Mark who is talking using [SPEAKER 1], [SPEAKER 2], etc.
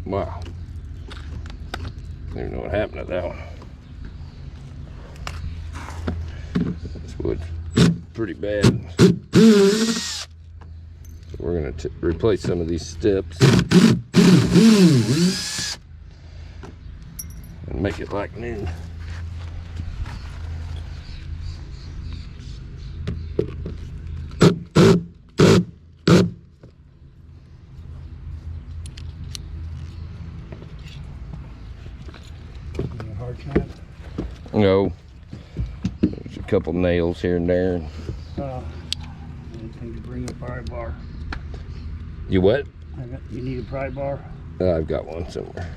[SPEAKER 1] Wow. I don't even know what happened to that one. This wood's pretty bad. So we're going to replace some of these steps and make it like new. No, there's a couple nails here and there.
[SPEAKER 2] Anything to bring a pry bar.
[SPEAKER 1] You what?
[SPEAKER 2] You need a pry bar?
[SPEAKER 1] I've got one somewhere.